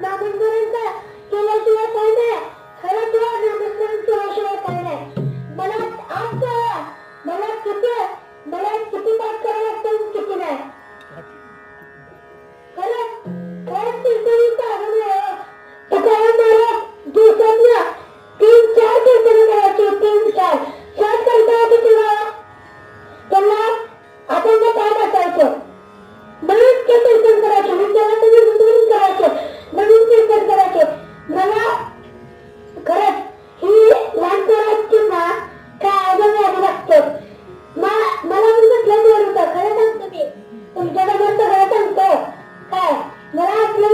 नामस्मरण केल्याशिवाय काय नाही. खरं तर नामस्मरण केल्याशिवाय काय नाही. मला आज कळलं, मला किती पाठ करावं लागतं किती नाही. खरंच कीर्तन चालू तुकाराम महाराज दिवसातनं 3-4 कीर्तन करायचे. 3-4 करता येते तुला. त्यांना आपण पाठ असायचं. नवीन कीर्तन करायचे. विद्याला तुम्ही नवीन करायचं. नवीन कीर्तन करायचे. मला खरंच ही लहानपणाची ना काय अजून यावं लागतं. मला पण कसलं मिळत होतं. खरं सांगतो मी तुमच्याकडे सगळं सांगतो. काय मला असलं